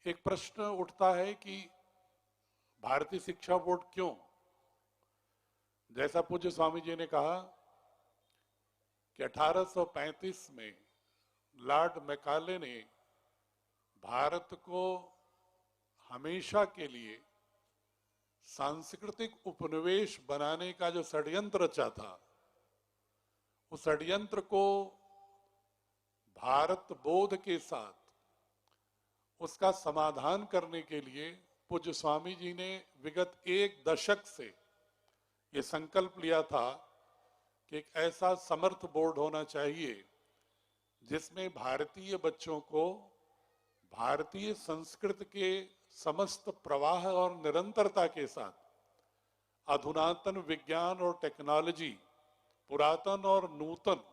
एक प्रश्न उठता है कि भारतीय शिक्षा बोर्ड क्यों, जैसा पूज्य स्वामी जी ने कहा कि 1835 में लॉर्ड मैकाले ने भारत को हमेशा के लिए सांस्कृतिक उपनिवेश बनाने का जो षड्यंत्र रचा था, उस षड्यंत्र को भारत बोध के साथ उसका समाधान करने के लिए पूज्य स्वामी जी ने विगत एक दशक से ये संकल्प लिया था कि एक ऐसा समर्थ बोर्ड होना चाहिए जिसमें भारतीय बच्चों को भारतीय संस्कृति के समस्त प्रवाह और निरंतरता के साथ अधुनातन विज्ञान और टेक्नोलॉजी, पुरातन और नूतन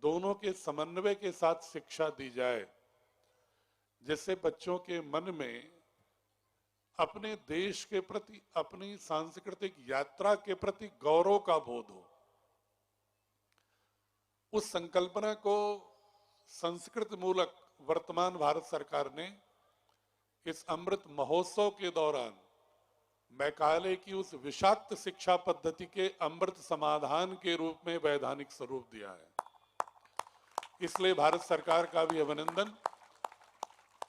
दोनों के समन्वय के साथ शिक्षा दी जाए, जिससे बच्चों के मन में अपने देश के प्रति, अपनी सांस्कृतिक यात्रा के प्रति गौरव का बोध हो। उस संकल्पना को संस्कृत मूलक वर्तमान भारत सरकार ने इस अमृत महोत्सव के दौरान मैकाले की उस विषाक्त शिक्षा पद्धति के अमृत समाधान के रूप में वैधानिक स्वरूप दिया है। इसलिए भारत सरकार का भी अभिनंदन,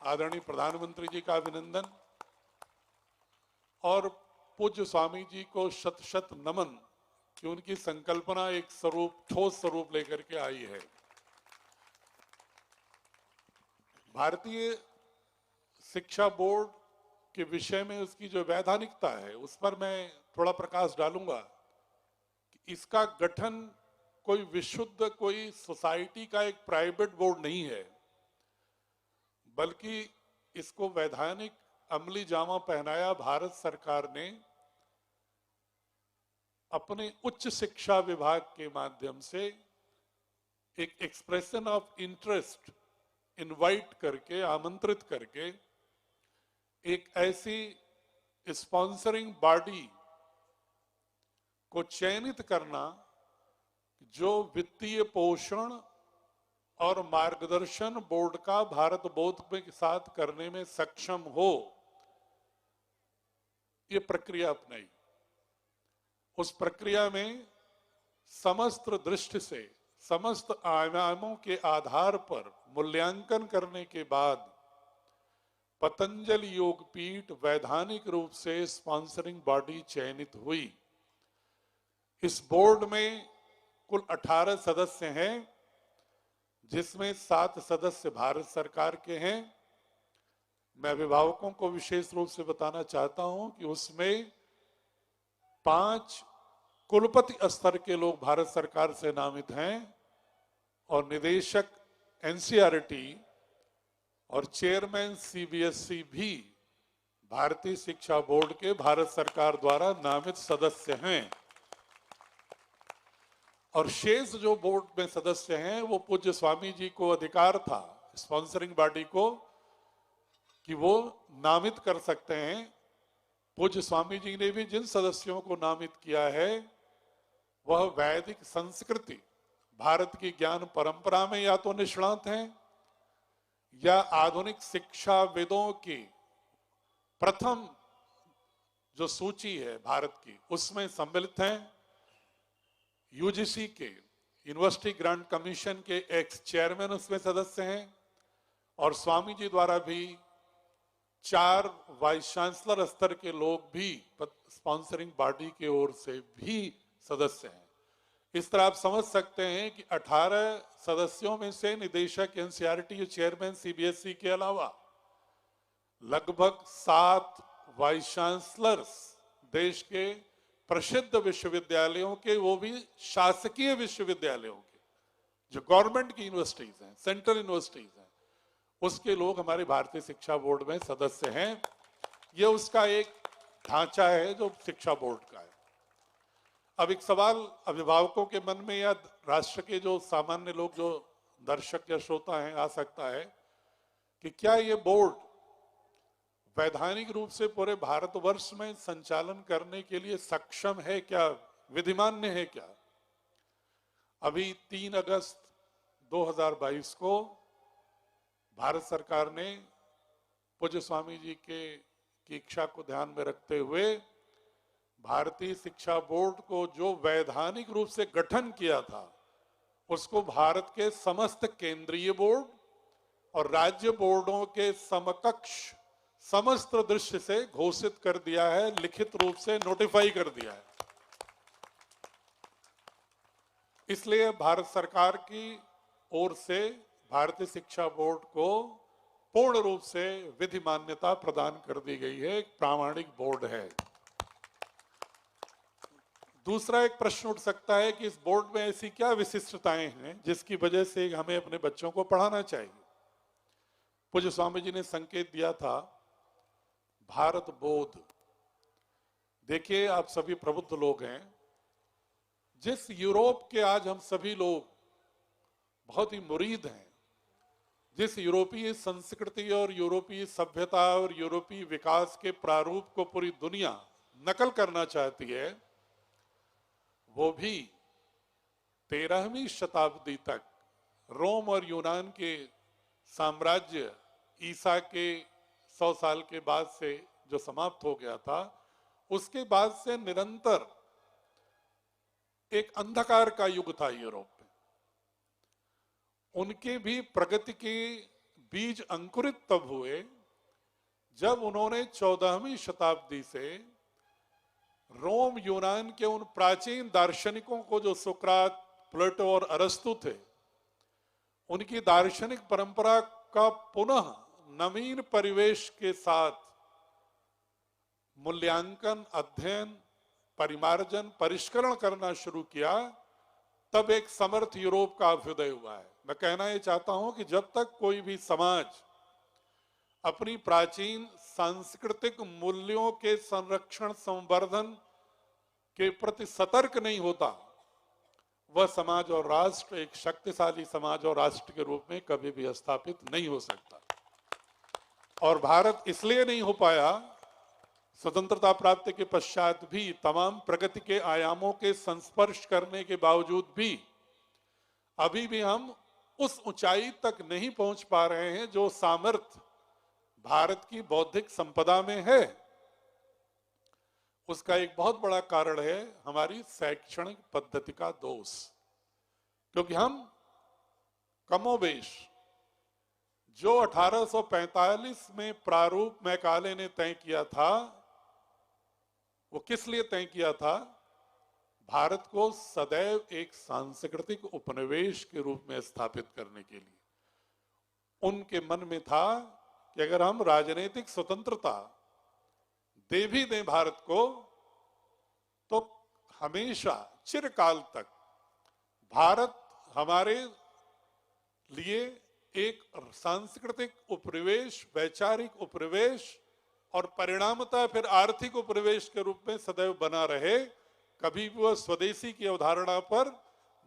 आदरणीय प्रधानमंत्री जी का अभिनंदन और पूज्य स्वामी जी को शत शत नमन कि उनकी संकल्पना एक स्वरूप, ठोस स्वरूप लेकर के आई है। भारतीय शिक्षा बोर्ड के विषय में उसकी जो वैधानिकता है उस पर मैं थोड़ा प्रकाश डालूंगा कि इसका गठन कोई विशुद्ध, कोई सोसाइटी का एक प्राइवेट बोर्ड नहीं है, बल्कि इसको वैधानिक अमली जामा पहनाया भारत सरकार ने अपने उच्च शिक्षा विभाग के माध्यम से एक एक्सप्रेशन ऑफ इंटरेस्ट इनवाइट करके, आमंत्रित करके एक ऐसी स्पॉन्सरिंग बॉडी को चयनित करना जो वित्तीय पोषण और मार्गदर्शन बोर्ड का भारत बोर्ड के साथ करने में सक्षम हो, ये प्रक्रिया अपनाई। उस प्रक्रिया में समस्त दृष्टि से, समस्त आयामों के आधार पर मूल्यांकन करने के बाद पतंजलि योगपीठ वैधानिक रूप से स्पॉन्सरिंग बॉडी चयनित हुई। इस बोर्ड में कुल 18 सदस्य हैं, जिसमें 7 सदस्य भारत सरकार के हैं। मैं अभिभावकों को विशेष रूप से बताना चाहता हूं कि उसमें 5 कुलपति स्तर के लोग भारत सरकार से नामित हैं और निदेशक एनसीईआरटी और चेयरमैन सीबीएसई भी भारतीय शिक्षा बोर्ड के भारत सरकार द्वारा नामित सदस्य हैं। और शेष जो बोर्ड में सदस्य हैं वो पूज्य स्वामी जी को अधिकार था स्पॉन्सरिंग बॉडी को कि वो नामित कर सकते हैं। पूज्य स्वामी जी ने भी जिन सदस्यों को नामित किया है वह वैदिक संस्कृति, भारत की ज्ञान परंपरा में या तो निष्णात हैं या आधुनिक शिक्षाविदों की प्रथम जो सूची है भारत की उसमें सम्मिलित हैं। यूजीसी के यूनिवर्सिटी ग्रांट कमीशन के एक्स चेयरमैन उसमें सदस्य हैं और स्वामी जी द्वारा भी 4 वाइस चांसलर स्तर के लोग भी स्पॉन्सरिंग बॉडी की ओर से भी सदस्य हैं। इस तरह आप समझ सकते हैं कि 18 सदस्यों में से निदेशक एनसीईआरटी, चेयरमैन सीबीएसई के अलावा लगभग 7 वाइस चांसलर्स देश के प्रसिद्ध विश्वविद्यालयों के, वो भी शासकीय विश्वविद्यालयों के, जो गवर्नमेंट की यूनिवर्सिटीज हैं, सेंट्रल यूनिवर्सिटीज हैं, उसके लोग हमारे भारतीय शिक्षा बोर्ड में सदस्य हैं। ये उसका एक ढांचा है जो शिक्षा बोर्ड का है। अब एक सवाल अभिभावकों के मन में या राष्ट्र के जो सामान्य लोग, जो दर्शक या श्रोता हैं, आ सकता है कि क्या ये बोर्ड वैधानिक रूप से पूरे भारतवर्ष में संचालन करने के लिए सक्षम है, क्या विधिमान्य है क्या? अभी 3 अगस्त 2022 को भारत सरकार ने पूज्य स्वामी जी की इच्छा को ध्यान में रखते हुए भारतीय शिक्षा बोर्ड को जो वैधानिक रूप से गठन किया था उसको भारत के समस्त केंद्रीय बोर्ड और राज्य बोर्डों के समकक्ष समस्त दृश्य से घोषित कर दिया है, लिखित रूप से नोटिफाई कर दिया है। इसलिए भारत सरकार की ओर से भारतीय शिक्षा बोर्ड को पूर्ण रूप से विधि मान्यता प्रदान कर दी गई है, एक प्रामाणिक बोर्ड है। दूसरा एक प्रश्न उठ सकता है कि इस बोर्ड में ऐसी क्या विशिष्टताएं हैं जिसकी वजह से हमें अपने बच्चों को पढ़ाना चाहिए। पूज्य स्वामी जी ने संकेत दिया था भारत बोध। देखिए, आप सभी प्रबुद्ध लोग हैं। जिस यूरोप के आज हम सभी लोग बहुत ही मुरीद हैं, जिस यूरोपीय संस्कृति और यूरोपीय सभ्यता और यूरोपीय विकास के प्रारूप को पूरी दुनिया नकल करना चाहती है, वो भी 13वीं शताब्दी तक रोम और यूनान के साम्राज्य ईसा के 100 साल के बाद से जो समाप्त हो गया था, उसके बाद से निरंतर एक अंधकार का युग था यूरोप में। उनके भी प्रगति के बीज अंकुरित तब हुए जब उन्होंने 14वीं शताब्दी से रोम यूनान के उन प्राचीन दार्शनिकों को, जो सुकरात, प्लेटो और अरस्तु थे, उनकी दार्शनिक परंपरा का पुनः नवीन परिवेश के साथ मूल्यांकन, अध्ययन, परिमार्जन, परिष्करण करना शुरू किया, तब एक समर्थ यूरोप का अभ्युदय हुआ है। मैं कहना यह चाहता हूं कि जब तक कोई भी समाज अपनी प्राचीन सांस्कृतिक मूल्यों के संरक्षण, संवर्धन के प्रति सतर्क नहीं होता, वह समाज और राष्ट्र एक शक्तिशाली समाज और राष्ट्र के रूप में कभी भी स्थापित नहीं हो सकता। और भारत इसलिए नहीं हो पाया, स्वतंत्रता प्राप्ति के पश्चात भी तमाम प्रगति के आयामों के संस्पर्श करने के बावजूद भी अभी भी हम उस ऊंचाई तक नहीं पहुंच पा रहे हैं जो सामर्थ्य भारत की बौद्धिक संपदा में है। उसका एक बहुत बड़ा कारण है हमारी शैक्षणिक पद्धति का दोष, क्योंकि हम कमोबेश जो 1845 में प्रारूप मैकाले ने तय किया था, वो किस लिए तय किया था? भारत को सदैव एक सांस्कृतिक उपनिवेश के रूप में स्थापित करने के लिए। उनके मन में था कि अगर हम राजनीतिक स्वतंत्रता दे भी दें भारत को, तो हमेशा चिरकाल तक भारत हमारे लिए एक सांस्कृतिक उपनिवेश, वैचारिक उपनिवेश और परिणामतः फिर आर्थिक उपनिवेश के रूप में सदैव बना रहे। कभी भी वह स्वदेशी की अवधारणा पर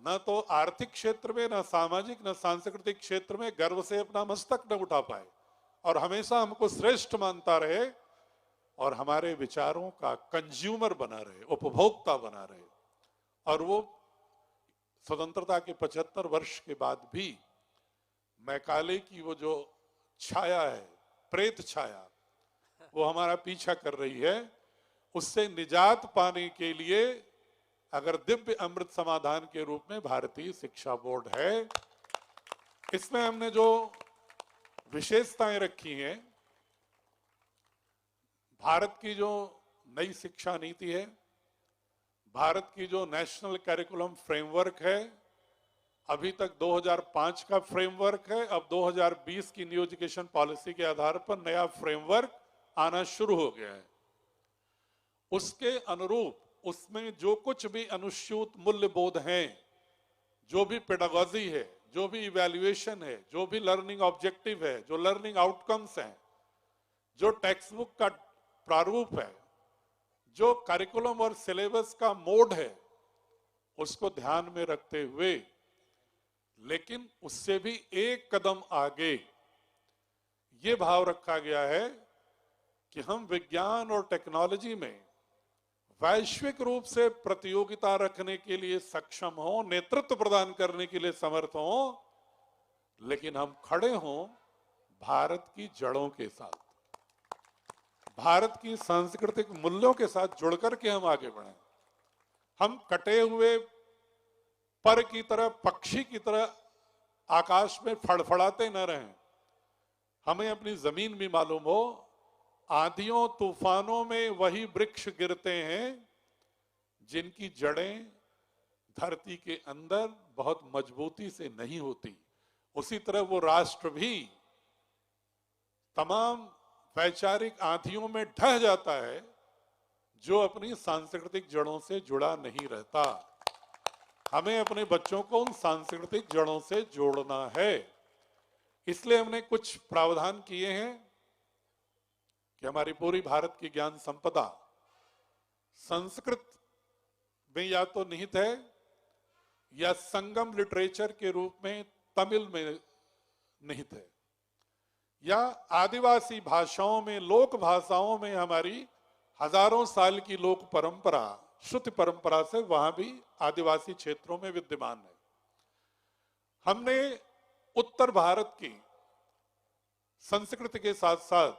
न तो आर्थिक क्षेत्र में, न सामाजिक, न सांस्कृतिक क्षेत्र में गर्व से अपना मस्तक न उठा पाए और हमेशा हमको श्रेष्ठ मानता रहे और हमारे विचारों का कंज्यूमर बना रहे, उपभोक्ता बना रहे। और वो स्वतंत्रता के 75 वर्ष के बाद भी मैकाले की वो जो छाया है, प्रेत छाया, वो हमारा पीछा कर रही है। उससे निजात पाने के लिए अगर दिव्य अमृत समाधान के रूप में भारतीय शिक्षा बोर्ड है, इसमें हमने जो विशेषताएं रखी हैं, भारत की जो नई शिक्षा नीति है, भारत की जो नेशनल करिकुलम फ्रेमवर्क है, अभी तक 2005 का फ्रेमवर्क है, अब 2020 की न्यू एजुकेशन पॉलिसी के आधार पर नया फ्रेमवर्क आना शुरू हो गया है। उसके अनुरूप उसमें जो कुछ भी अनुस्यूत मूल्य बोध हैं, जो भी पेडागॉजी है, जो भी इवैल्यूएशन है, जो भी लर्निंग ऑब्जेक्टिव है, जो लर्निंग आउटकम्स हैं, जो टेक्स्ट बुक का प्रारूप है, जो करिकुलम और सिलेबस का मोड है, उसको ध्यान में रखते हुए, लेकिन उससे भी एक कदम आगे ये भाव रखा गया है कि हम विज्ञान और टेक्नोलॉजी में वैश्विक रूप से प्रतियोगिता रखने के लिए सक्षम हो, नेतृत्व प्रदान करने के लिए समर्थ हो, लेकिन हम खड़े हों भारत की जड़ों के साथ। भारत की सांस्कृतिक मूल्यों के साथ जुड़कर के हम आगे बढ़ें। हम कटे हुए पर की तरह, पक्षी की तरह आकाश में फड़फड़ाते न रहें। हमें अपनी जमीन भी मालूम हो, आंधियों तूफानों में वही वृक्ष गिरते हैं जिनकी जड़ें धरती के अंदर बहुत मजबूती से नहीं होती। उसी तरह वो राष्ट्र भी तमाम वैचारिक आंधियों में ढह जाता है जो अपनी सांस्कृतिक जड़ों से जुड़ा नहीं रहता। हमें अपने बच्चों को उन सांस्कृतिक जड़ों से जोड़ना है। इसलिए हमने कुछ प्रावधान किए हैं कि हमारी पूरी भारत की ज्ञान संपदा संस्कृत में या तो निहित है या संगम लिटरेचर के रूप में तमिल में निहित है, या आदिवासी भाषाओं में, लोक भाषाओं में हमारी हजारों साल की लोक परंपरा, श्रुति परंपरा से वहां भी आदिवासी क्षेत्रों में विद्यमान है। हमने उत्तर भारत की संस्कृति के साथ साथ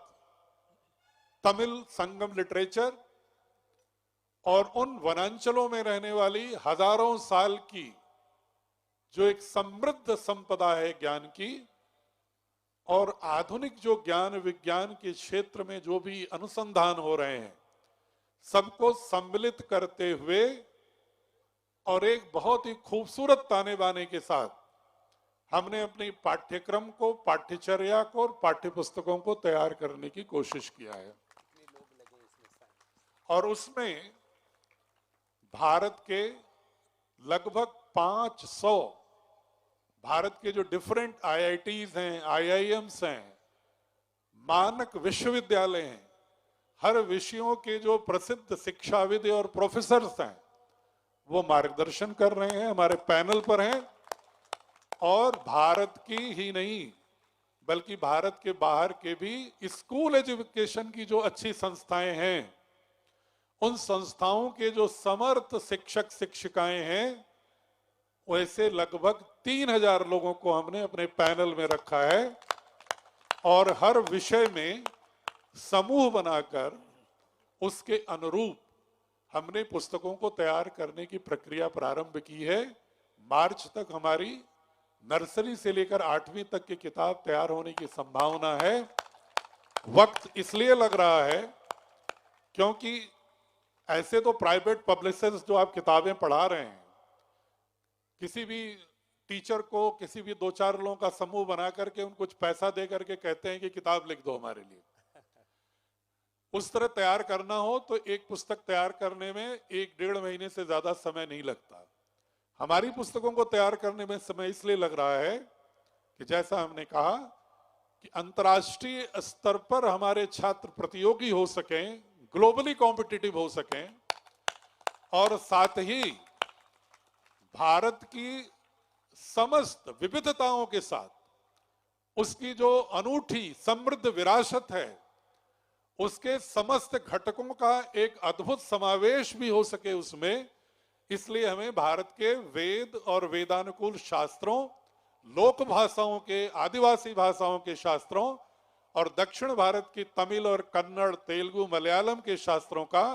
तमिल संगम लिटरेचर और उन वनांचलों में रहने वाली हजारों साल की जो एक समृद्ध संपदा है ज्ञान की, और आधुनिक जो ज्ञान विज्ञान के क्षेत्र में जो भी अनुसंधान हो रहे हैं, सबको सम्मिलित करते हुए और एक बहुत ही खूबसूरत ताने बाने के साथ हमने अपनी पाठ्यक्रम को, पाठ्यचर्या को और पाठ्यपुस्तकों को तैयार करने की कोशिश किया है। और उसमें भारत के लगभग 500 भारत के जो डिफरेंट आईआईटीज हैं, आईआईएम्स हैं, मानक विश्वविद्यालय हैं, हर विषयों के जो प्रसिद्ध शिक्षाविद और प्रोफेसर्स हैं वो मार्गदर्शन कर रहे हैं, हमारे पैनल पर हैं। और भारत की ही नहीं बल्कि भारत के बाहर के भी स्कूल एजुकेशन की जो अच्छी संस्थाएं हैं, उन संस्थाओं के जो समर्थ शिक्षक शिक्षिकाएं हैं, वैसे लगभग 3000 लोगों को हमने अपने पैनल में रखा है। और हर विषय में समूह बनाकर उसके अनुरूप हमने पुस्तकों को तैयार करने की प्रक्रिया प्रारंभ की है। मार्च तक हमारी नर्सरी से लेकर 8वीं तक की किताब तैयार होने की संभावना है। वक्त इसलिए लग रहा है क्योंकि ऐसे तो प्राइवेट पब्लिशर्स जो आप किताबें पढ़ा रहे हैं, किसी भी टीचर को किसी भी 2-4 लोगों का समूह बना करके उनको कुछ पैसा दे करके कहते हैं कि किताब लिख दो हमारे लिए। उस तरह तैयार करना हो तो एक पुस्तक तैयार करने में 1-1.5 महीने से ज्यादा समय नहीं लगता। हमारी पुस्तकों को तैयार करने में समय इसलिए लग रहा है कि जैसा हमने कहा कि अंतर्राष्ट्रीय स्तर पर हमारे छात्र प्रतियोगी हो सकें, ग्लोबली कॉम्पिटिटिव हो सकें, और साथ ही भारत की समस्त विविधताओं के साथ उसकी जो अनूठी समृद्ध विरासत है, उसके समस्त घटकों का एक अद्भुत समावेश भी हो सके उसमें। इसलिए हमें भारत के वेद और वेदानुकूल शास्त्रों, लोक भाषाओं के, आदिवासी भाषाओं के शास्त्रों और दक्षिण भारत की तमिल और कन्नड़, तेलुगु, मलयालम के शास्त्रों का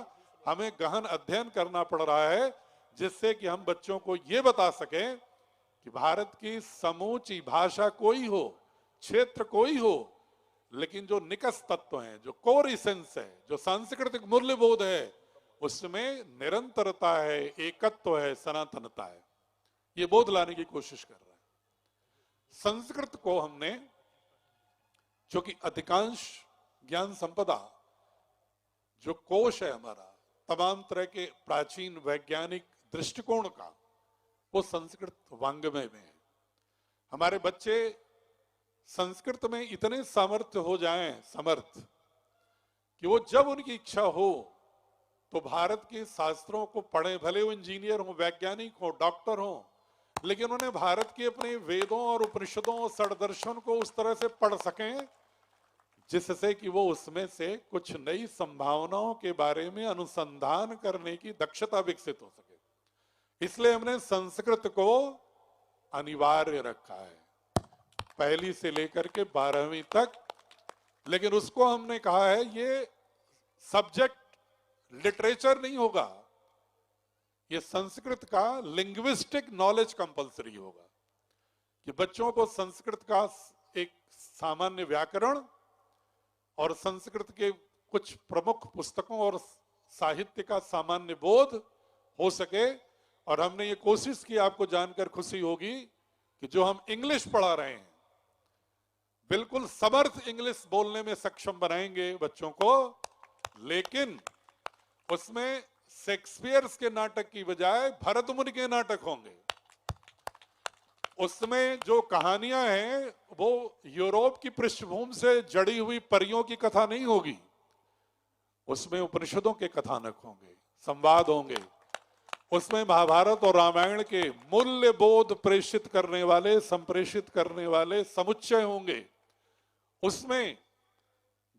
हमें गहन अध्ययन करना पड़ रहा है, जिससे कि हम बच्चों को ये बता सकें कि भारत की समूची भाषा कोई हो, क्षेत्र कोई हो, लेकिन जो निकस तत्व हैं, जो कोर इसेंस है, जो सांस्कृतिक मूल्यबोध है, उसमें निरंतरता है, एकत्व है, सनातनता है। ये बोध लाने की कोशिश कर रहा है। संस्कृत को हमने, जो कि अधिकांश ज्ञान संपदा, जो कोश है हमारा तमाम तरह के प्राचीन वैज्ञानिक दृष्टिकोण का, वो संस्कृत वाङ्मय में है। हमारे बच्चे संस्कृत में इतने समर्थ हो जाएं, समर्थ, कि वो जब उनकी इच्छा हो तो भारत के शास्त्रों को पढ़ें, भले वो इंजीनियर हो, वैज्ञानिक हो, डॉक्टर हो, लेकिन उन्हें भारत के अपने वेदों और उपनिषदों और षड्दर्शन को उस तरह से पढ़ सकें जिससे कि वो उसमें से कुछ नई संभावनाओं के बारे में अनुसंधान करने की दक्षता विकसित हो सके। इसलिए हमने संस्कृत को अनिवार्य रखा है, पहली से लेकर के 12वीं तक। लेकिन उसको हमने कहा है ये सब्जेक्ट लिटरेचर नहीं होगा, ये संस्कृत का लिंग्विस्टिक नॉलेज कंपलसरी होगा कि बच्चों को संस्कृत का एक सामान्य व्याकरण और संस्कृत के कुछ प्रमुख पुस्तकों और साहित्य का सामान्य बोध हो सके। और हमने ये कोशिश की, आपको जानकर खुशी होगी कि जो हम इंग्लिश पढ़ा रहे हैं बिल्कुल समर्थ इंग्लिश बोलने में सक्षम बनाएंगे बच्चों को, लेकिन उसमें शेक्सपियर्स के नाटक की बजाय भरत मुनि के नाटक होंगे। उसमें जो कहानियां हैं वो यूरोप की पृष्ठभूमि से जड़ी हुई परियों की कथा नहीं होगी, उसमें उपनिषदों के कथानक होंगे, संवाद होंगे। उसमें महाभारत और रामायण के मूल्य बोध प्रेषित करने वाले, संप्रेषित करने वाले समुच्चय होंगे। उसमें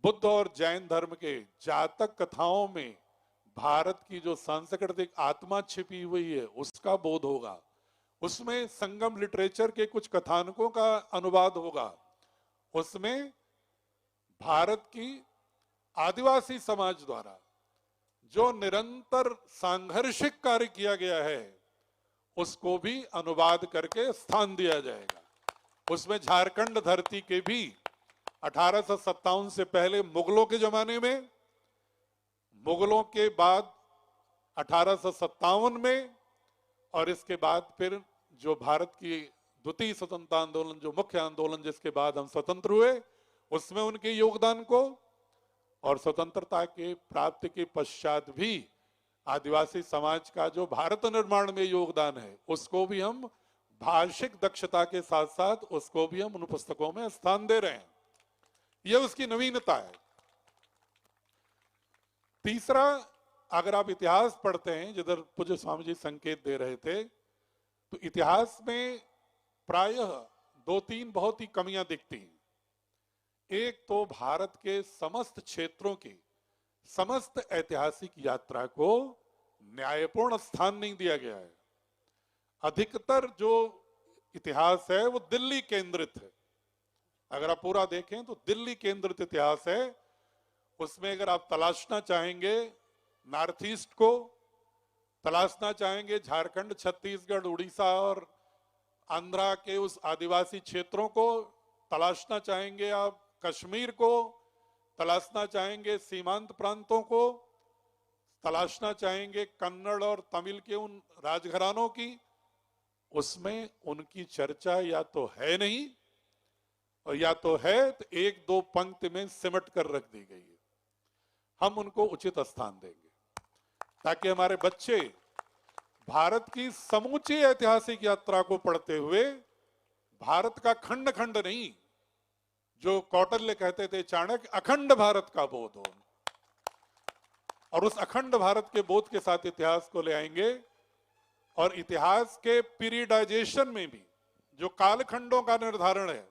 बुद्ध और जैन धर्म के जातक कथाओं में भारत की जो सांस्कृतिक आत्मा छिपी हुई है उसका बोध होगा। उसमें संगम लिटरेचर के कुछ कथानकों का अनुवाद होगा। उसमें भारत की आदिवासी समाज द्वारा जो निरंतर सांघर्षिक कार्य किया गया है उसको भी अनुवाद करके स्थान दिया जाएगा। उसमें झारखंड धरती के भी 1857 से पहले मुगलों के जमाने में, मुगलों के बाद 1857 में, और इसके बाद फिर जो भारत की द्वितीय स्वतंत्रता आंदोलन, जो मुख्य आंदोलन जिसके बाद हम स्वतंत्र हुए, उसमें उनके योगदान को, और स्वतंत्रता के प्राप्ति के पश्चात भी आदिवासी समाज का जो भारत निर्माण में योगदान है उसको भी हम भाषिक दक्षता के साथ साथ उसको भी हम उन पुस्तकों में स्थान दे रहे हैं। यह उसकी नवीनता है। तीसरा, अगर आप इतिहास पढ़ते हैं, जिधर पूज्य स्वामी जी संकेत दे रहे थे, तो इतिहास में प्रायः 2-3 बहुत ही कमियां दिखती हैं। एक तो भारत के समस्त क्षेत्रों की समस्त ऐतिहासिक यात्रा को न्यायपूर्ण स्थान नहीं दिया गया है। अधिकतर जो इतिहास है वो दिल्ली केंद्रित है। अगर आप पूरा देखें तो दिल्ली केंद्रित इतिहास है। उसमें अगर आप तलाशना चाहेंगे नॉर्थ ईस्ट को, तलाशना चाहेंगे झारखंड, छत्तीसगढ़, उड़ीसा और आंध्रा के उस आदिवासी क्षेत्रों को, तलाशना चाहेंगे आप कश्मीर को, तलाशना चाहेंगे सीमांत प्रांतों को, तलाशना चाहेंगे कन्नड़ और तमिल के उन राजघरानों की, उसमें उनकी चर्चा या तो है नहीं और या तो है तो 1-2 पंक्ति में सिमट कर रख दी गई है। हम उनको उचित स्थान देंगे ताकि हमारे बच्चे भारत की समूची ऐतिहासिक यात्रा को पढ़ते हुए भारत का खंड खंड नहीं, जो कौटिल्य कहते थे चाणक्य, अखंड भारत का बोध हो, और उस अखंड भारत के बोध के साथ इतिहास को ले आएंगे। और इतिहास के पीरियडाइजेशन में भी जो कालखंडों का निर्धारण है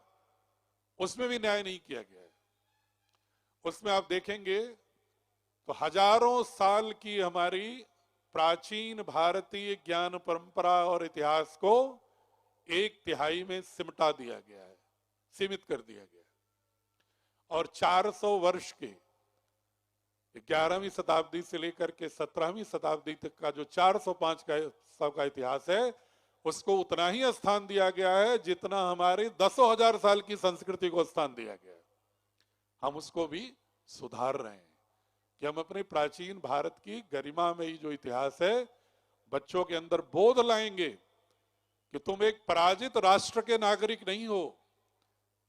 उसमें भी न्याय नहीं किया गया है। उसमें आप देखेंगे तो हजारों साल की हमारी प्राचीन भारतीय ज्ञान परंपरा और इतिहास को 1/3 में सिमटा दिया गया है, सीमित कर दिया गया है। और 400 वर्ष के 11वीं शताब्दी से लेकर के 17वीं शताब्दी तक का जो 405 का इतिहास है उसको उतना ही स्थान दिया गया है जितना हमारे 10,000 साल की संस्कृति को स्थान दिया गया है। हम उसको भी सुधार रहे हैं कि हम अपने प्राचीन भारत की गरिमा में ही जो इतिहास है बच्चों के अंदर बोध लाएंगे कि तुम एक पराजित राष्ट्र के नागरिक नहीं हो,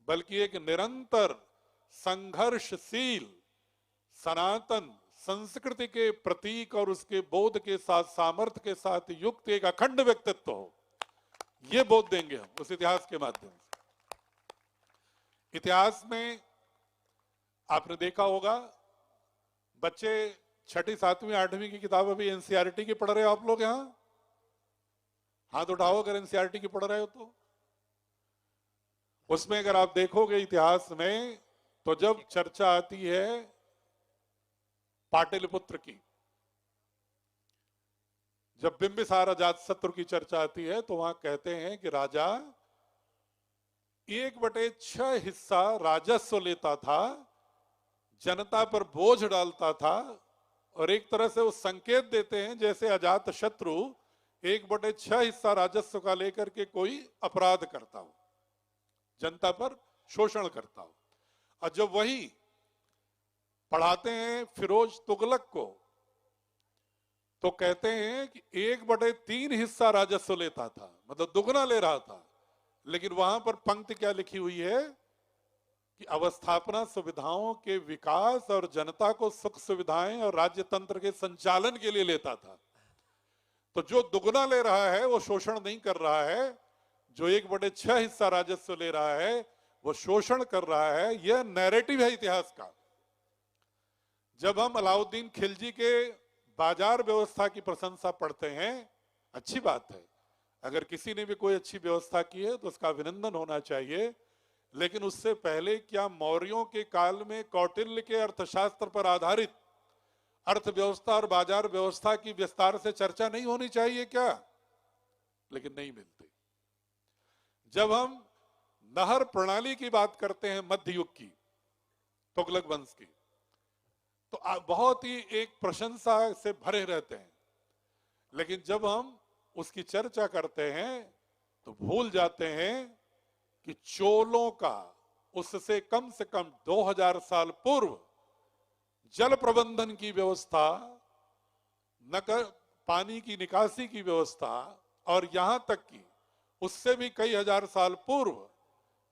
बल्कि एक निरंतर संघर्षशील सनातन संस्कृति के प्रतीक और उसके बोध के साथ, सामर्थ्य के साथ युक्त एक अखंड व्यक्तित्व हो। ये बोध देंगे हम उस इतिहास के माध्यम से। इतिहास में आपने देखा होगा बच्चे 6ठी, 7वीं, 8वीं की किताब अभी एनसीईआरटी की पढ़ रहे हो आप लोग? यहां हाथ उठाओ अगर एनसीईआरटी की पढ़ रहे हो तो। उसमें अगर आप देखोगे इतिहास में तो जब चर्चा आती है पाटलिपुत्र की, जब बिंबिसार अजातशत्रु की चर्चा आती है तो वहां कहते हैं कि राजा 1/6 हिस्सा राजस्व लेता था जनता पर बोझ डालता था और एक तरह से वो संकेत देते हैं जैसे अजात शत्रु 1/6 हिस्सा राजस्व का लेकर के कोई अपराध करता हो, जनता पर शोषण करता हो। और जब वही पढ़ाते हैं फिरोज तुगलक को तो कहते हैं कि 1/3 हिस्सा राजस्व लेता था, मतलब दुगना ले रहा था। लेकिन वहां पर पंक्ति क्या लिखी हुई है कि अवस्थापना सुविधाओं के विकास और जनता को सुख सुविधाएं और राज्य तंत्र के संचालन के लिए लेता था। तो जो दुगना ले रहा है वो शोषण नहीं कर रहा है, जो 1/6 हिस्सा राजस्व ले रहा है वो शोषण कर रहा है। यह नैरेटिव है इतिहास का। जब हम अलाउद्दीन खिलजी के बाजार व्यवस्था की प्रशंसा पढ़ते हैं, अच्छी बात है, अगर किसी ने भी कोई अच्छी व्यवस्था की है तो उसका अभिनंदन होना चाहिए। लेकिन उससे पहले क्या मौर्यों के काल में कौटिल्य के अर्थशास्त्र पर आधारित अर्थव्यवस्था और बाजार व्यवस्था की विस्तार से चर्चा नहीं होनी चाहिए क्या? लेकिन नहीं मिलती। जब हम नहर प्रणाली की बात करते हैं मध्य युग की, तुगलक वंश की, तो बहुत ही एक प्रशंसा से भरे रहते हैं। लेकिन जब हम उसकी चर्चा करते हैं तो भूल जाते हैं कि चोलों का उससे कम से कम 2000 साल पूर्व जल प्रबंधन की व्यवस्था, पानी की निकासी की व्यवस्था, और यहां तक कि उससे भी कई हजार साल पूर्व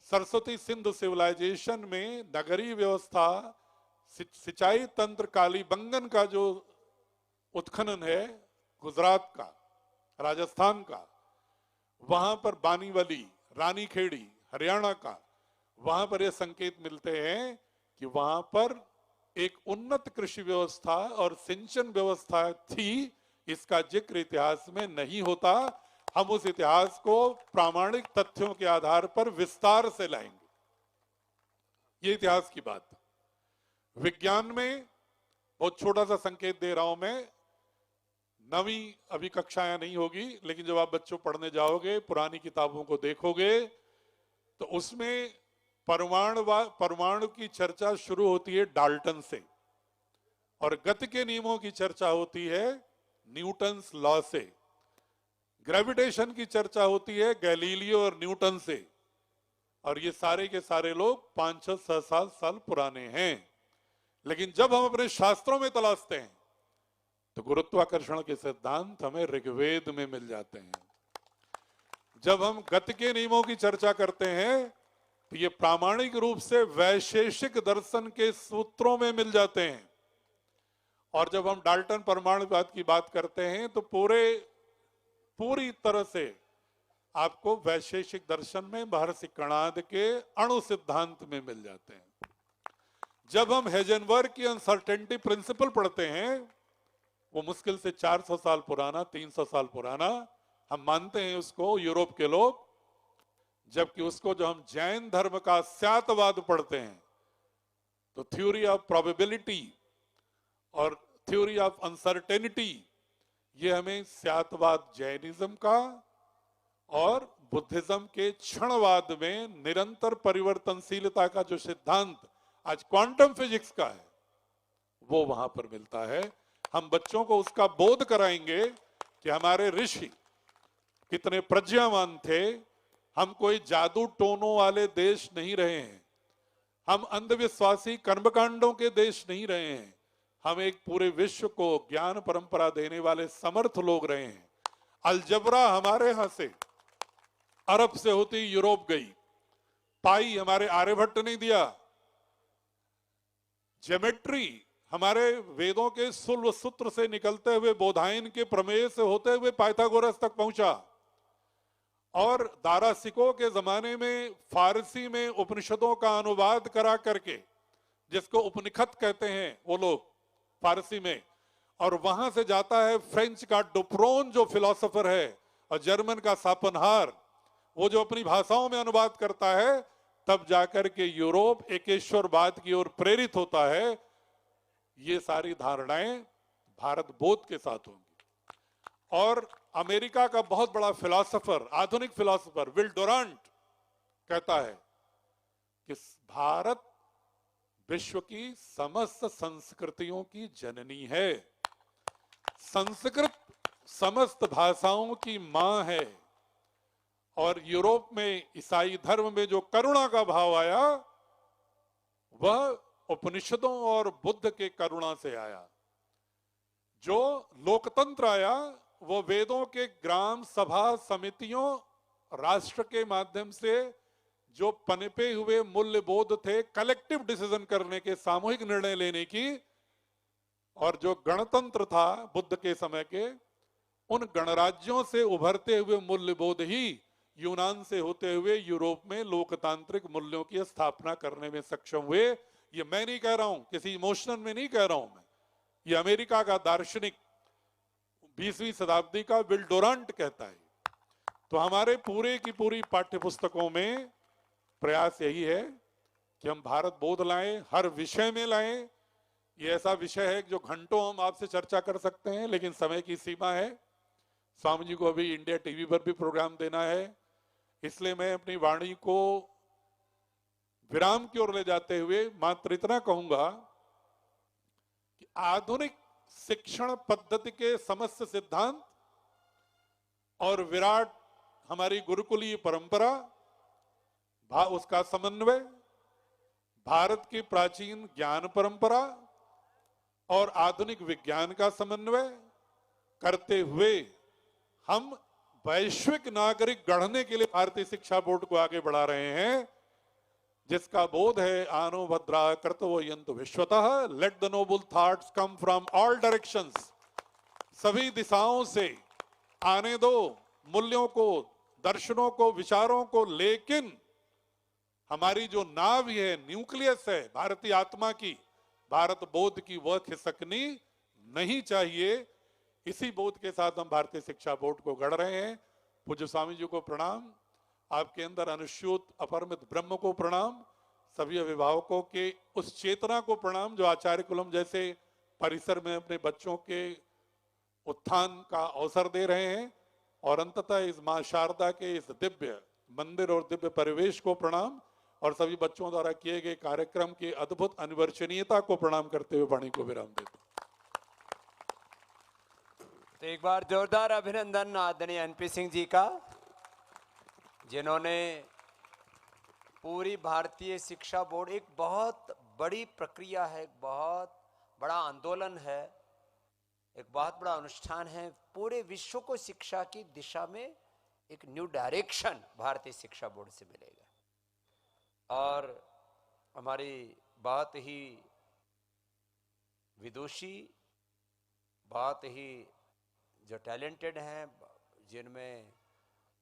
सरस्वती सिंधु सिविलाइजेशन में नगरीय व्यवस्था, सिंचाई तंत्र, कालीबंगन का जो उत्खनन है गुजरात का, राजस्थान का, वहां पर बानीवली, रानीखेड़ी, हरियाणा का, वहां पर ये संकेत मिलते हैं कि वहां पर एक उन्नत कृषि व्यवस्था और सिंचन व्यवस्था थी। इसका जिक्र इतिहास में नहीं होता। हम उस इतिहास को प्रामाणिक तथ्यों के आधार पर विस्तार से लाएंगे। ये इतिहास की बात है। विज्ञान में बहुत छोटा सा संकेत दे रहा हूं मैं, 9वीं अभी कक्षाएं नहीं होगी, लेकिन जब आप बच्चों पढ़ने जाओगे, पुरानी किताबों को देखोगे तो उसमें परमाणु की चर्चा शुरू होती है डाल्टन से, और गति के नियमों की चर्चा होती है न्यूटन्स लॉ से, ग्रेविटेशन की चर्चा होती है गैलीलियो और न्यूटन से, और ये सारे के सारे लोग 500-600 साल पुराने हैं। लेकिन जब हम अपने शास्त्रों में तलाशते हैं तो गुरुत्वाकर्षण के सिद्धांत हमें ऋग्वेद में मिल जाते हैं। जब हम गति के नियमों की चर्चा करते हैं तो ये प्रामाणिक रूप से वैशेषिक दर्शन के सूत्रों में मिल जाते हैं। और जब हम डाल्टन परमाणुवाद की बात करते हैं तो पूरी तरह से आपको वैशेषिक दर्शन में महर्षि कणाद के अणु सिद्धांत में मिल जाते हैं। जब हम हेजनबर्ग की अनसर्टेनिटी प्रिंसिपल पढ़ते हैं, वो मुश्किल से 400 साल पुराना, 300 साल पुराना, हम मानते हैं उसको यूरोप के लोग, जबकि उसको जो हम जैन धर्म का स्यातवाद पढ़ते हैं तो थ्योरी ऑफ प्रोबेबिलिटी और थ्योरी ऑफ अनसर्टेनिटी, ये हमें स्यातवाद जैनिज्म का और बुद्धिज्म के क्षणवाद में निरंतर परिवर्तनशीलता का जो सिद्धांत आज क्वांटम फिजिक्स का है वो वहां पर मिलता है। हम बच्चों को उसका बोध कराएंगे कि हमारे ऋषि कितने प्रज्ञावान थे। हम कोई जादू टोनों वाले देश नहीं रहे हैं, हम अंधविश्वासी कर्मकांडों के देश नहीं रहे हैं, हम एक पूरे विश्व को ज्ञान परंपरा देने वाले समर्थ लोग रहे हैं। अलजबरा हमारे यहां से अरब से होती यूरोप गई, पाई हमारे आर्यभट्ट ने दिया, ज्योमेट्री हमारे वेदों के सुल्व सूत्र से निकलते हुए बोधायन के प्रमेय से होते हुए पाइथागोरस तक पहुंचा, और दारासिको के जमाने में फारसी में उपनिषदों का अनुवाद करा करके, जिसको उपनिषद कहते हैं वो लोग फारसी में, और वहां से जाता है फ्रेंच का डुप्रोन जो फिलोसोफर है, और जर्मन का सापनहार, वो जो अपनी भाषाओं में अनुवाद करता है, तब जाकर के यूरोप एकेश्वरवाद की ओर प्रेरित होता है। ये सारी धारणाएं भारत बोध के साथ होंगी। और अमेरिका का बहुत बड़ा फिलोसोफर, आधुनिक फिलोसोफर विल डुरांट कहता है कि भारत विश्व की समस्त संस्कृतियों की जननी है। संस्कृत समस्त भाषाओं की मां है। और यूरोप में ईसाई धर्म में जो करुणा का भाव आया वह उपनिषदों और बुद्ध के करुणा से आया। जो लोकतंत्र आया वो वेदों के ग्राम सभा समितियों राष्ट्र के माध्यम से जो पनपे हुए मूल्य बोध थे, कलेक्टिव डिसीजन करने के, सामूहिक निर्णय लेने की, और जो गणतंत्र था बुद्ध के समय के, उन गणराज्यों से उभरते हुए मूल्यबोध ही यूनान से होते हुए यूरोप में लोकतांत्रिक मूल्यों की स्थापना करने में सक्षम हुए। ये मैं नहीं कह रहा हूं, किसी इमोशनल में नहीं कह रहा हूं मैं, ये अमेरिका का दार्शनिक 20वीं शताब्दी का विल डोरांट कहता है। तो हमारे पूरे की पूरी पाठ्यपुस्तकों में प्रयास यही है कि हम भारत बोध लाएं, हर विषय में लाएं। ये ऐसा विषय है जो घंटों हम आपसे चर्चा कर सकते हैं, लेकिन समय की सीमा है। स्वामी जी को अभी इंडिया टीवी पर भी प्रोग्राम देना है, इसलिए मैं अपनी वाणी को विराम की ओर ले जाते हुए मात्र इतना कहूंगा कि आधुनिक शिक्षण पद्धति के समस्त सिद्धांत और विराट हमारी गुरुकुलीय परंपरा, उसका समन्वय, भारत की प्राचीन ज्ञान परंपरा और आधुनिक विज्ञान का समन्वय करते हुए हम वैश्विक नागरिक गढ़ने के लिए भारतीय शिक्षा बोर्ड को आगे बढ़ा रहे हैं, जिसका बोध है आनो भद्रा कर्तव्यन्तु विश्वतः, let the noble thoughts come from all directions. सभी दिशाओं से आने दो मूल्यों को, दर्शनों को, विचारों को, लेकिन हमारी जो नाव है, न्यूक्लियस है भारतीय आत्मा की, भारत बोध की, वह खिसकनी नहीं चाहिए। इसी बोध के साथ हम भारतीय शिक्षा बोर्ड को गढ़ रहे हैं। पूज्य स्वामी जी को प्रणाम, आपके अंदर अनुस्यूत अपरिमित ब्रह्म को प्रणाम, सभी अभिभावकों के उस चेतना को प्रणाम जो आचार्य कुलम जैसे परिसर में अपने बच्चों के उत्थान का अवसर दे रहे हैं, और अंततः इस मां शारदा के इस दिव्य मंदिर और दिव्य परिवेश को प्रणाम, और सभी बच्चों द्वारा किए गए कार्यक्रम की अद्भुत अनिवर्चनीयता को प्रणाम करते हुए वाणी को विराम देता हूं। तो एक बार जोरदार अभिनंदन आदरणीय एनपी सिंह जी का, जिन्होंने पूरी भारतीय शिक्षा बोर्ड, एक बहुत बड़ी प्रक्रिया है, एक बहुत बड़ा आंदोलन है, एक बहुत बड़ा अनुष्ठान है, पूरे विश्व को शिक्षा की दिशा में एक न्यू डायरेक्शन भारतीय शिक्षा बोर्ड से मिलेगा। और हमारी बहुत ही विदुषी, बहुत ही जो टैलेंटेड हैं, जिनमें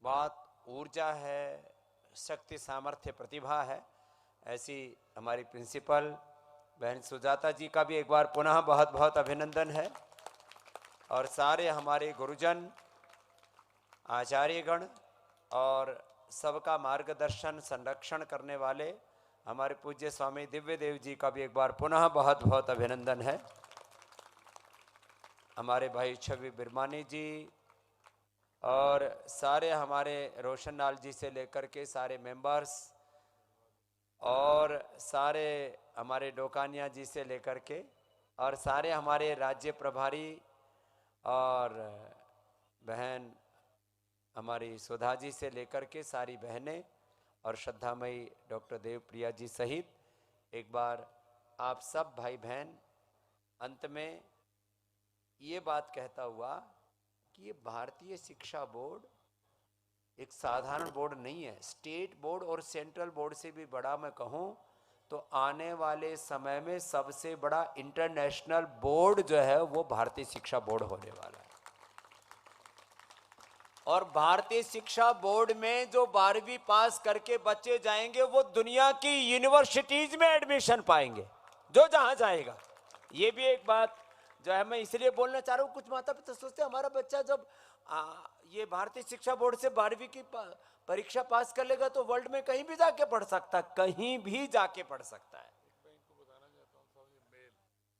बहुत ऊर्जा है, शक्ति, सामर्थ्य, प्रतिभा है, ऐसी हमारी प्रिंसिपल बहन सुजाता जी का भी एक बार पुनः बहुत बहुत अभिनंदन है। और सारे हमारे गुरुजन, आचार्यगण और सबका मार्गदर्शन, संरक्षण करने वाले हमारे पूज्य स्वामी दिव्य देव जी का भी एक बार पुनः बहुत बहुत अभिनंदन है। हमारे भाई छवि बिरमानी जी और सारे हमारे रोशन लाल जी से लेकर के सारे मेंबर्स, और सारे हमारे डोकानिया जी से लेकर के, और सारे हमारे राज्य प्रभारी, और बहन हमारी सुधा जी से लेकर के सारी बहनें, और श्रद्धामयी डॉक्टर देवप्रिया जी सहित एक बार आप सब भाई बहन, अंत में ये बात कहता हुआ कि ये भारतीय शिक्षा बोर्ड एक साधारण बोर्ड नहीं है। स्टेट बोर्ड और सेंट्रल बोर्ड से भी बड़ा मैं कहूँ तो आने वाले समय में सबसे बड़ा इंटरनेशनल बोर्ड जो है वो भारतीय शिक्षा बोर्ड होने वाला है। और भारतीय शिक्षा बोर्ड में जो 12वीं पास करके बच्चे जाएंगे वो दुनिया की यूनिवर्सिटीज में एडमिशन पाएंगे, जो जहां जाएगा। ये भी एक बात जो है मैं इसलिए बोलना चाह रहा हूँ, कुछ माता पिता सोचते हमारा बच्चा जब ये भारतीय शिक्षा बोर्ड से 12वीं की परीक्षा पास कर लेगा तो वर्ल्ड में कहीं भी जाके पढ़ सकता है, कहीं भी जाके पढ़ सकता है।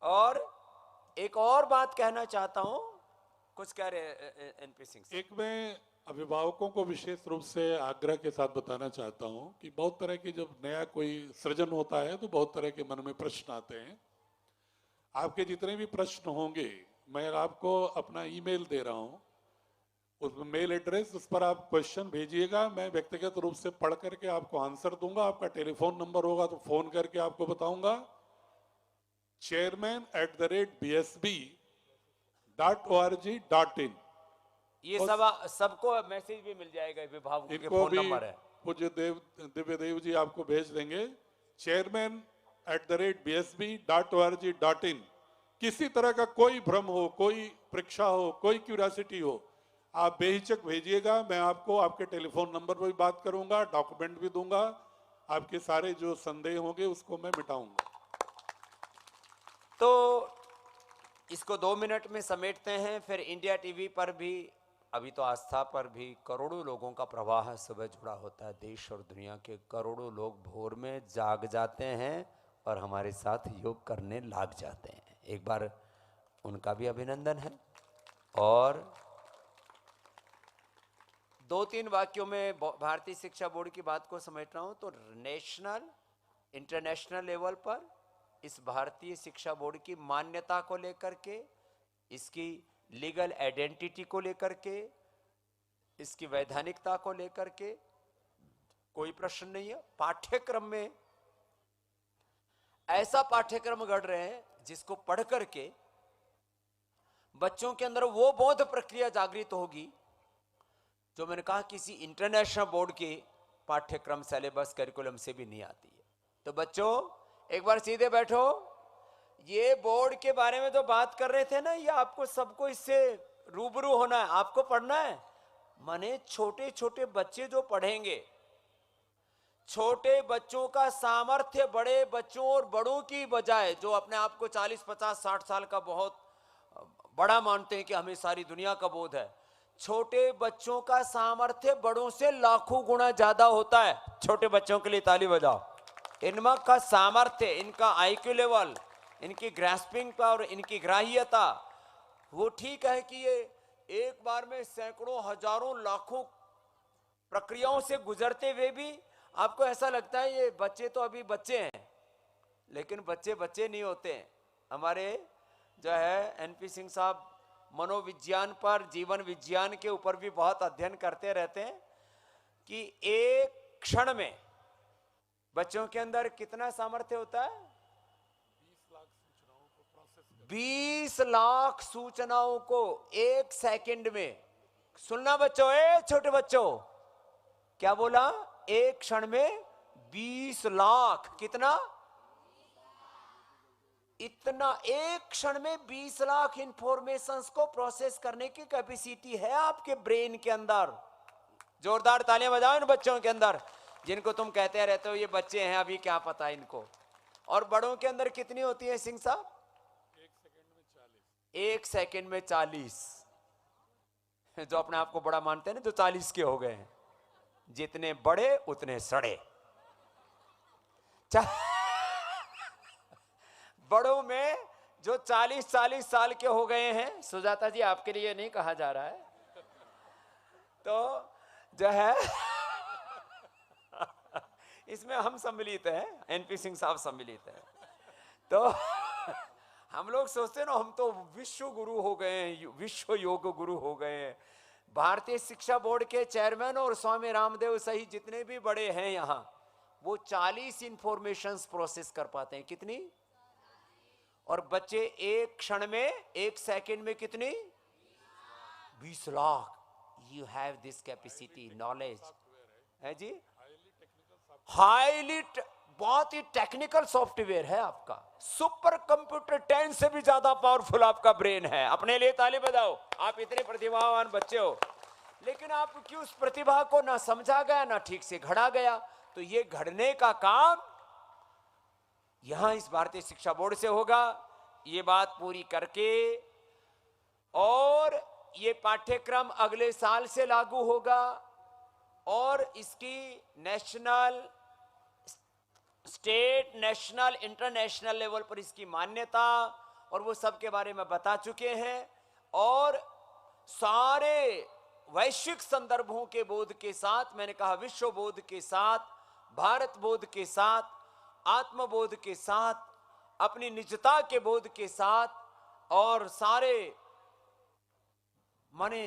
और एक और बात कहना चाहता हूं, कुछ कह रहे एनपी सिंह। एक मैं अभिभावकों को विशेष रूप से आग्रह के साथ बताना चाहता हूं कि बहुत तरह की जब नया कोई सृजन होता है तो बहुत तरह के मन में प्रश्न आते हैं। आपके जितने भी प्रश्न होंगे मैं आपको अपना ईमेल दे रहा हूं, उस मेल एड्रेस, उस पर आप क्वेश्चन भेजिएगा। मैं व्यक्तिगत रूप से पढ़ करके आपको आंसर दूंगा। आपका टेलीफोन नंबर होगा तो फोन करके आपको बताऊंगा। chairman@bsb.org.in ये उस- सब सबको मैसेज भी मिल जाएगा, विभागों के इनको फोन भी नंबर है। पूज्य दिव्य देव जी आपको भेज देंगे। chairman@bsb.org.in। किसी तरह का कोई भ्रम हो, कोई परीक्षा हो, कोई क्यूरियोसिटी हो, आप बेहिचक भेजिएगा। मैं आपको आपके टेलीफोन नंबर पर भी बात करूंगा, डॉक्यूमेंट भी दूंगा। आपके सारे जो संदेह होंगे उसको मैं मिटाऊंगा। तो इसको 2 मिनट में समेटते हैं। फिर इंडिया टीवी पर भी, अभी तो आस्था पर भी करोड़ों लोगों का प्रवाह सुबह जुड़ा होता है। देश और दुनिया के करोड़ों लोग भोर में जाग जाते हैं और हमारे साथ योग करने लग जाते हैं। एक बार उनका भी अभिनंदन है। और 2-3 वाक्यों में भारतीय शिक्षा बोर्ड की बात को समेट रहा हूं। तो नेशनल, इंटरनेशनल लेवल पर इस भारतीय शिक्षा बोर्ड की मान्यता को लेकर के, इसकी लीगल आइडेंटिटी को लेकर के, इसकी वैधानिकता को लेकर के कोई प्रश्न नहीं है। पाठ्यक्रम में ऐसा पाठ्यक्रम गढ़ रहे हैं जिसको पढ़ करके बच्चों के अंदर वो बोध प्रक्रिया जागृत होगी जो मैंने कहा किसी इंटरनेशनल बोर्ड के पाठ्यक्रम, सिलेबस, करिकुलम से भी नहीं आती है। तो बच्चों एक बार सीधे बैठो। ये बोर्ड के बारे में जो बात कर रहे थे ना, ये आपको सबको इससे रूबरू होना है, आपको पढ़ना है। माने छोटे छोटे बच्चे जो पढ़ेंगे, छोटे बच्चों का सामर्थ्य बड़े बच्चों और बड़ों की बजाय, जो अपने आप को 40, 50, 60 साल का बहुत बड़ा मानते हैं कि हमें सारी दुनिया का बोध है, छोटे बच्चों का सामर्थ्य बड़ों से लाखों गुना ज्यादा होता है। छोटे बच्चों के लिए ताली बजाओ। इनमें का सामर्थ्य, इनका आईक्यू लेवल, इनकी ग्रास्पिंग पावर, इनकी ग्राह्यता, वो ठीक है कि ये एक बार में सैकड़ों, हजारों, लाखों प्रक्रियाओं से गुजरते हुए भी आपको ऐसा लगता है ये बच्चे तो अभी बच्चे हैं, लेकिन बच्चे बच्चे नहीं होते हैं। हमारे जो है एनपी सिंह साहब मनोविज्ञान पर, जीवन विज्ञान के ऊपर भी बहुत अध्ययन करते रहते हैं कि एक क्षण में बच्चों के अंदर कितना सामर्थ्य होता है। 20 लाख सूचनाओं को एक सेकंड में सुनना। बच्चों, छोटे बच्चों, क्या बोला? एक क्षण में 20 लाख, कितना? इतना एक क्षण में 20 लाख इंफॉर्मेशंस को प्रोसेस करने की कैपेसिटी है आपके ब्रेन के अंदर। जोरदार तालियां बजाओ इन बच्चों के अंदर, जिनको तुम कहते रहते हो ये बच्चे हैं, अभी क्या पता इनको। और बड़ों के अंदर कितनी होती है सिंह साहब? एक सेकंड में 40। जो अपने आप को बड़ा मानते हैं ना, जो 40 के हो गए हैं। जितने बड़े उतने सड़े। बड़ों में जो 40 साल के हो गए हैं, सुजाता जी आपके लिए नहीं कहा जा रहा है, तो जो है इसमें हम सम्मिलित हैं, एनपी सिंह साहब सम्मिलित हैं। तो हम लोग सोचते हैं ना, हम तो विश्व गुरु हो गए हैं, विश्व योग गुरु हो गए हैं। भारतीय शिक्षा बोर्ड के चेयरमैन और स्वामी रामदेव सहित जितने भी बड़े हैं यहाँ, वो 40 इंफॉर्मेशंस प्रोसेस कर पाते हैं। कितनी? और बच्चे एक क्षण में, एक सेकंड में कितनी? 20 lakh. You have this capacity, knowledge है जी। हाईली, बहुत ही टेक्निकल सॉफ्टवेयर है आपका। सुपर कंप्यूटर 10 से भी ज्यादा पावरफुल आपका ब्रेन है। अपने लिए ताली बजाओ, आप इतने प्रतिभावान बच्चे हो। लेकिन आपकी उस प्रतिभा को ना समझा गया, ना ठीक से घड़ा गया। तो ये घड़ने का काम यहां इस भारतीय शिक्षा बोर्ड से होगा। ये बात पूरी करके, और ये पाठ्यक्रम अगले साल से लागू होगा, और इसकी national, state, national, international level पर इसकी मान्यता और वो सब के बारे में बता चुके हैं। और सारे वैश्विक संदर्भों के बोध के साथ, मैंने कहा विश्व बोध के साथ, भारत बोध के साथ, आत्मबोध के साथ, अपनी निजता के बोध के साथ, और सारे माने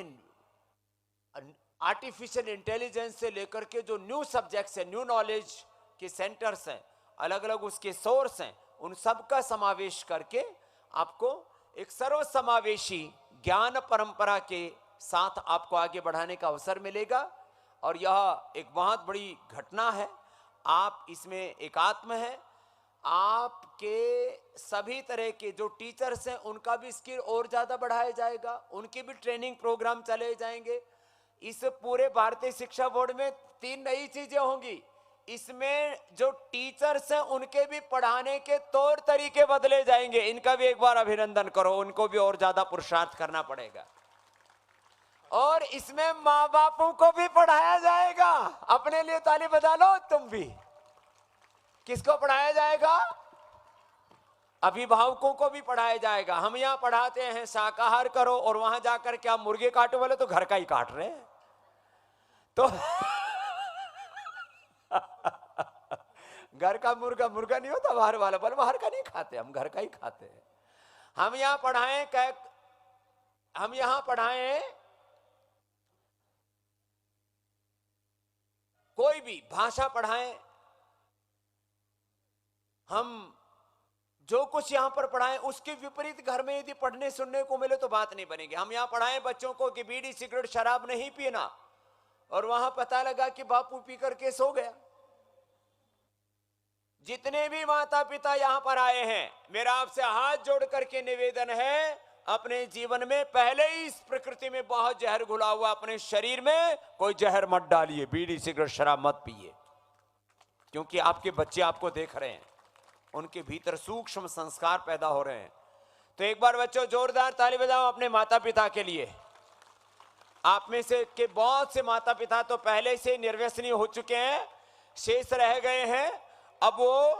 आर्टिफिशियल इंटेलिजेंस से लेकर के जो न्यू सब्जेक्ट्स हैं, न्यू नॉलेज के सेंटर्स हैं, अलग अलग उसके सोर्स हैं, उन सब का समावेश करके आपको एक सर्वसमावेशी ज्ञान परंपरा के साथ आपको आगे बढ़ाने का अवसर मिलेगा। और यह एक बहुत बड़ी घटना है। आप इसमें एकात्म है। आपके सभी तरह के जो टीचर्स हैं उनका भी स्किल और ज्यादा बढ़ाया जाएगा, उनके भी ट्रेनिंग प्रोग्राम चले जाएंगे। इस पूरे भारतीय शिक्षा बोर्ड में 3 नई चीजें होंगी। इसमें जो टीचर्स हैं उनके भी पढ़ाने के तौर तरीके बदले जाएंगे। इनका भी एक बार अभिनंदन करो, उनको भी और ज्यादा पुरुषार्थ करना पड़ेगा। और इसमें माँ बापों को भी पढ़ाया जाएगा। अपने लिए ताली बजा लो तुम भी। किसको पढ़ाया जाएगा? अभिभावकों को भी पढ़ाया जाएगा। हम यहाँ पढ़ाते हैं शाकाहार करो, और वहां जाकर क्या मुर्गे काटो बोले तो घर का ही काट रहे हैं। तो घर का मुर्गा मुर्गा नहीं होता, बाहर वाला बोले बाहर का नहीं खाते, हम घर का ही खाते हैं। हम यहाँ पढ़ाएं कोई भी भाषा पढ़ाएं, हम जो कुछ यहां पर पढ़ाएं उसके विपरीत घर में यदि पढ़ने सुनने को मिले तो बात नहीं बनेगी। हम यहां पढ़ाएं बच्चों को कि बीड़ी सिगरेट शराब नहीं पीना, और वहां पता लगा कि बापू पी करके सो गया। जितने भी माता पिता यहां पर आए हैं, मेरा आपसे हाथ जोड़ करके निवेदन है, अपने जीवन में पहले ही इस प्रकृति में बहुत जहर घुला हुआ, अपने शरीर में कोई जहर मत डालिए, बीड़ी सिगरेट शराब मत पिए, क्योंकि आपके बच्चे आपको देख रहे हैं, उनके भीतर सूक्ष्म संस्कार पैदा हो रहे हैं। तो एक बार बच्चों जोरदार ताली बजाओ अपने माता पिता के लिए। आप में से के बहुत से माता पिता तो पहले से निर्व्यसनी हो चुके हैं, शेष रह गए हैं। अब वो